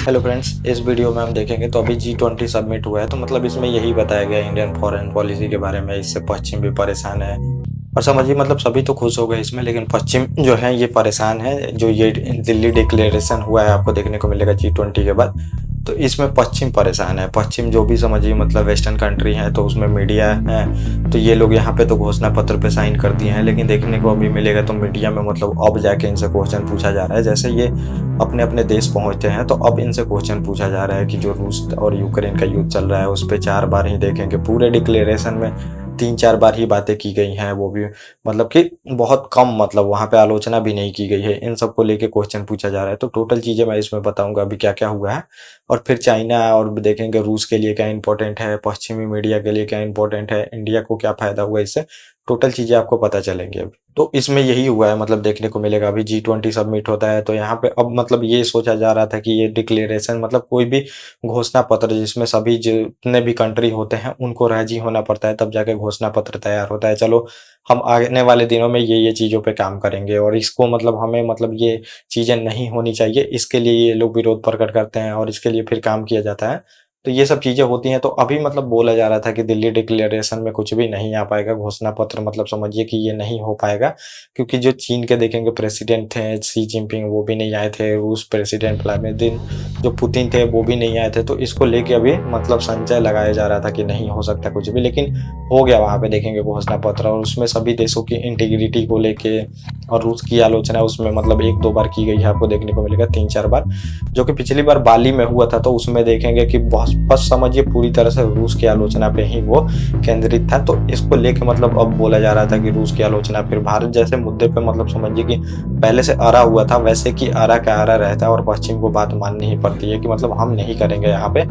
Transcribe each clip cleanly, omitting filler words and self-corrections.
Hello friends, इस video में हम देखेंगे तो अभी G20 सबमिट हुआ है। तो मतलब इसमें यही बताया गया है इंडियन फॉरेन पॉलिसी के बारे में। इससे पश्चिम भी परेशान है और समझिए मतलब सभी तो खुश हो गए इसमें, लेकिन पश्चिम जो है ये परेशान है। जो ये दिल्ली डिक्लेरेशन हुआ है आपको देखने को मिलेगा G20 के बाद, तो इसमें पश्चिम परेशान है। पश्चिम जो भी समझिए मतलब वेस्टर्न कंट्री है, तो उसमें मीडिया है, तो ये लोग यहाँ पे तो घोषणा पत्र पे साइन कर दिए हैं, लेकिन देखने को अभी मिलेगा तो मीडिया में मतलब अब जाके इनसे क्वेश्चन पूछा जा रहा है। जैसे ये अपने अपने देश पहुंचते हैं तो अब इनसे क्वेश्चन पूछा जा रहा है कि जो रूस और यूक्रेन का युद्ध चल रहा है उस पर 4 बार ही देखेंगे पूरे डिक्लेरेशन में 3-4 बार ही बातें की गई हैं, वो भी मतलब कि बहुत कम, मतलब वहाँ पे आलोचना भी नहीं की गई है। इन सबको लेके क्वेश्चन पूछा जा रहा है। तो टोटल चीज़ें मैं इसमें बताऊंगा अभी क्या क्या हुआ है, और फिर चाइना और देखेंगे रूस के लिए क्या इंपॉर्टेंट है, पश्चिमी मीडिया के लिए क्या इंपॉर्टेंट है, इंडिया को क्या फायदा हुआ इससे। टोटल चीज़ें आपको पता चलेंगी अभी। तो इसमें यही हुआ है, मतलब देखने को मिलेगा अभी G20 सबमिट होता है तो यहाँ पे अब मतलब ये सोचा जा रहा था कि ये डिक्लेरेशन मतलब कोई भी घोषणा पत्र जिसमें सभी जितने भी कंट्री होते हैं उनको राजी होना पड़ता है, तब जाके घोषणा पत्र तैयार होता है। चलो हम आने वाले दिनों में ये चीज़ों पे काम करेंगे और इसको मतलब हमें मतलब ये चीज़ें नहीं होनी चाहिए, इसके लिए ये लोग विरोध प्रकट करते हैं और इसके लिए फिर काम किया जाता है। तो ये सब चीज़ें होती हैं। तो अभी मतलब बोला जा रहा था कि दिल्ली डिक्लेरेशन में कुछ भी नहीं आ पाएगा, घोषणा पत्र मतलब समझिए कि ये नहीं हो पाएगा, क्योंकि जो चीन के देखेंगे प्रेसिडेंट थे शी जिनपिंग, वो भी नहीं आए थे। रूस प्रेसिडेंट व्लादिमीर जो पुतिन थे वो भी नहीं आए थे। तो इसको लेके अभी मतलब संशय लगाया जा रहा था कि नहीं हो सकता कुछ भी, लेकिन हो गया वहाँ पे देखेंगे घोषणा पत्र, और उसमें सभी देशों की इंटीग्रिटी को लेके और रूस की आलोचना उसमें मतलब 1-2 बार की गई है, आपको देखने को मिलेगा 3-4 बार। जो कि पिछली बार बाली में हुआ था तो उसमें देखेंगे कि बहुत बस समझिए पूरी तरह से रूस की आलोचना पे ही वो केंद्रित था। तो इसको लेके मतलब अब बोला जा रहा था कि रूस की आलोचना फिर भारत जैसे मुद्दे पे मतलब समझिए कि पहले से अड़ा हुआ था, वैसे कि अड़ा का अड़ा रहता है और पश्चिम को बात माननी ही पड़ती है कि मतलब हम नहीं करेंगे यहाँ पे।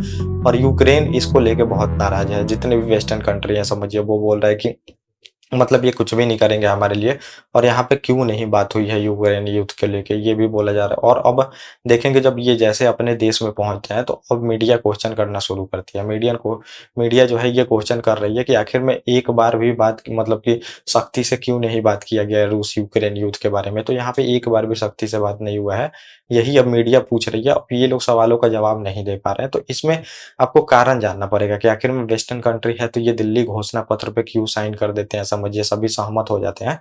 और यूक्रेन इसको लेके बहुत नाराज है। जितने भी वेस्टर्न कंट्री है समझिए वो बोल रहा है कि मतलब ये कुछ भी नहीं करेंगे हमारे लिए, और यहाँ पे क्यों नहीं बात हुई है यूक्रेन युद्ध के लेके, ये भी बोला जा रहा है। और अब देखेंगे जब ये जैसे अपने देश में पहुंचते हैं तो अब मीडिया क्वेश्चन करना शुरू करती है। मीडिया जो है ये क्वेश्चन कर रही है कि आखिर में एक बार भी बात मतलब कि सख्ती से क्यों नहीं बात किया गया है रूस यूक्रेन युद्ध के बारे में। तो यहाँ पे एक बार भी सख्ती से बात नहीं हुआ है, यही अब मीडिया पूछ रही है। अब ये लोग सवालों का जवाब नहीं दे पा रहे हैं। तो इसमें आपको कारण जानना पड़ेगा कि आखिर में वेस्टर्न कंट्री है तो ये दिल्ली घोषणा पत्र पे क्यों साइन कर देते हैं, समझिए सभी सहमत हो जाते हैं।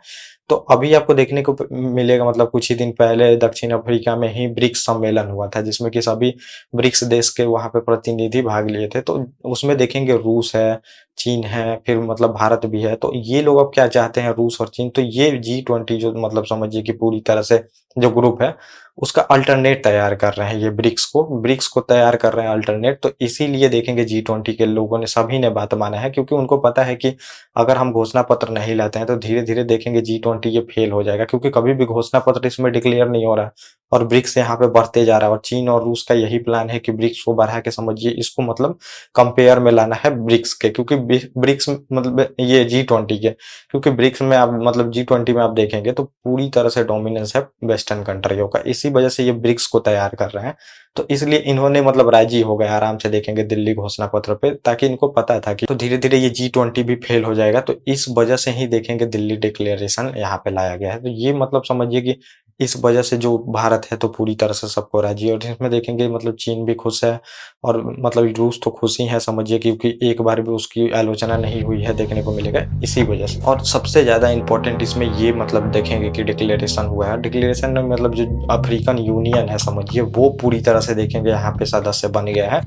तो अभी आपको देखने को मिलेगा मतलब कुछ ही दिन पहले दक्षिण अफ्रीका में ही ब्रिक्स सम्मेलन हुआ था, जिसमें कि सभी ब्रिक्स देश के वहां पे प्रतिनिधि भाग लिए थे। तो उसमें देखेंगे रूस है, चीन है, फिर मतलब भारत भी है। तो ये लोग अब क्या चाहते हैं, रूस और चीन, तो ये G20 जो मतलब समझिए कि पूरी तरह से जो ग्रुप है उसका अल्टरनेट तैयार कर रहे हैं। ये ब्रिक्स को तैयार कर रहे हैं अल्टरनेट। तो इसीलिए देखेंगे G20 के लोगों ने सभी ने बात माना है, क्योंकि उनको पता है कि अगर हम घोषणा पत्र नहीं लाते हैं तो धीरे धीरे देखेंगे G20 ये फेल हो जाएगा, क्योंकि कभी भी घोषणा पत्र इसमें डिक्लेयर नहीं हो रहा है और ब्रिक्स यहाँ पे बढ़ते जा रहा है। और चीन और रूस का यही प्लान है कि ब्रिक्स को बढ़ा के समझिए इसको मतलब कंपेयर में लाना है ब्रिक्स के, क्योंकि ब्रिक्स मतलब ये G20 के, क्योंकि ब्रिक्स में आप मतलब G20 में आप देखेंगे तो पूरी तरह से डोमिनेंस है वेस्टर्न कंट्रियों का। इसी वजह से ये ब्रिक्स को तैयार कर रहे हैं। तो इसलिए इन्होंने मतलब राजी हो गए आराम से देखेंगे दिल्ली घोषणा पत्र पे, ताकि इनको पता था कि तो धीरे धीरे ये G20 भी फेल हो जाएगा। तो इस वजह से ही देखेंगे दिल्ली डिक्लेरेशन यहाँ पे लाया गया है। तो ये मतलब समझिए कि इस वजह से जो भारत है तो पूरी तरह से सबको राजी है। और इसमें देखेंगे मतलब चीन भी खुश है और मतलब रूस तो खुश ही है समझिए, क्योंकि एक बार भी उसकी आलोचना नहीं हुई है देखने को मिलेगा इसी वजह से। और सबसे ज़्यादा इम्पोर्टेंट इसमें ये मतलब देखेंगे कि डिक्लेरेशन हुआ है। डिक्लेरेशन में मतलब जो अफ्रीकन यूनियन है समझिए वो पूरी तरह से देखेंगे यहाँ पे सदस्य बन गया है,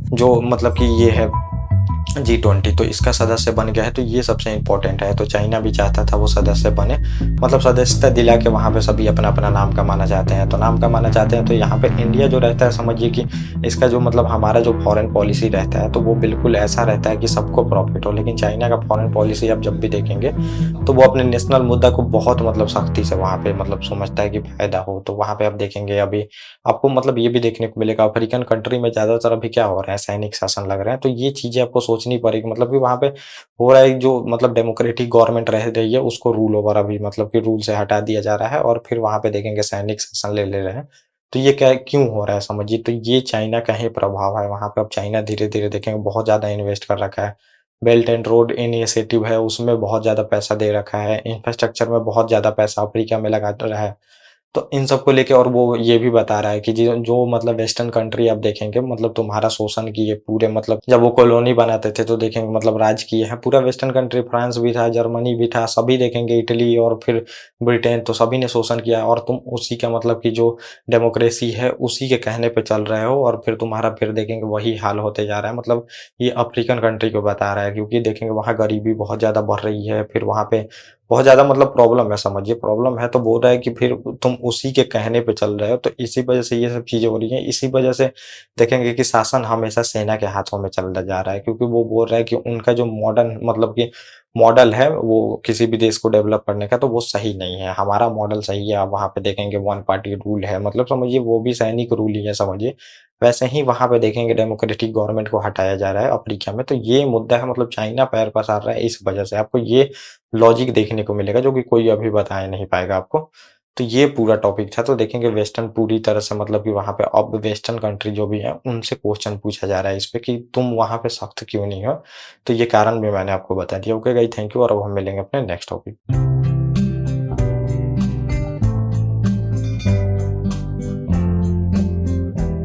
जो मतलब कि ये है G20, तो इसका सदस्य बन गया है। तो ये सबसे इम्पोर्टेंट है। तो चाइना भी चाहता था वो सदस्य बने, मतलब सदस्यता दिला के वहाँ पे सभी अपना अपना नाम कमाना चाहते हैं। तो नाम कमाना चाहते हैं तो यहाँ पे इंडिया जो रहता है समझिए कि इसका जो मतलब हमारा जो फॉरेन पॉलिसी रहता है तो वो बिल्कुल ऐसा रहता है कि सबको प्रॉफिट हो। लेकिन चाइना का फॉरेन पॉलिसी आप जब भी देखेंगे तो वो अपने नेशनल मुद्दा को बहुत मतलब सख्ती से वहाँ पे मतलब समझता है कि फायदा हो। तो वहाँ पे आप देखेंगे अभी आपको मतलब ये भी देखने को मिलेगा अफ्रीकन कंट्री में ज़्यादातर अभी क्या हो रहा है, सैनिक शासन लग रहे हैं। तो ये चीज़ें आपको सोचनी पड़ेगी, मतलब कि वहाँ पे हो रहा है जो मतलब डेमोक्रेटिक गवर्नमेंट रह रही है उसको रूल ओवर अभी मतलब कि रूल से हटा दिया जा रहा है और फिर वहाँ पे देखेंगे सैनिक शासन ले ले रहे हैं। तो ये क्या क्यों हो रहा है समझिए, तो ये चाइना का ही प्रभाव है वहाँ पे। अब चाइना धीरे धीरे देखेंगे बहुत ज़्यादा इन्वेस्ट कर रखा है। बेल्ट एंड रोड इनिशिएटिव है उसमें बहुत ज़्यादा पैसा दे रखा है, इंफ्रास्ट्रक्चर में बहुत ज़्यादा पैसा अफ्रीका में लगा रहा है। तो इन सब को लेके और वो ये भी बता रहा है कि जो जो मतलब वेस्टर्न कंट्री आप देखेंगे मतलब तुम्हारा शोषण किए पूरे, मतलब जब वो कॉलोनी बनाते थे तो देखेंगे मतलब राज किए हैं पूरा वेस्टर्न कंट्री, फ्रांस भी था, जर्मनी भी था, सभी देखेंगे, इटली और फिर ब्रिटेन, तो सभी ने शोषण किया और तुम उसी का मतलब कि जो डेमोक्रेसी है उसी के कहने पे चल रहे हो और फिर तुम्हारा फिर देखेंगे वही हाल होते जा रहा है। मतलब ये अफ्रीकन कंट्री को बता रहा है क्योंकि देखेंगे वहाँ गरीबी बहुत ज़्यादा बढ़ रही है, फिर वहाँ पे बहुत ज़्यादा मतलब प्रॉब्लम है, समझिए प्रॉब्लम है, तो बोल रहा है कि फिर तुम उसी के कहने पे चल रहे हो, तो इसी वजह से ये सब चीज़ें हो रही हैं। इसी वजह से देखेंगे कि शासन हमेशा सेना के हाथों में चलता जा रहा है क्योंकि वो बोल रहा है कि उनका जो मॉडर्न मतलब कि मॉडल है वो किसी भी देश को डेवलप करने का, तो वो सही नहीं है। हमारा मॉडल सही है, आप वहाँ पे देखेंगे वन पार्टी रूल है, मतलब समझिए वो भी सैनिक रूल ही है समझिए। वैसे ही वहाँ पे देखेंगे डेमोक्रेटिक गवर्नमेंट को हटाया जा रहा है अफ्रीका में, तो ये मुद्दा है, मतलब चाइना पैर पसार रहा है इस वजह से। आपको ये लॉजिक देखने को मिलेगा जो कि कोई अभी बता नहीं पाएगा आपको। तो ये पूरा टॉपिक था, तो देखेंगे वेस्टर्न पूरी तरह से मतलब कि वहाँ पे अब वेस्टर्न कंट्री जो भी है उनसे क्वेश्चन पूछा जा रहा है इस पे कि तुम वहाँ पे सख्त क्यों नहीं हो? तो ये कारण भी मैंने आपको बता दिया। ओके गाइस, थैंक यू और अब हम मिलेंगे अपने नेक्स्ट टॉपिक।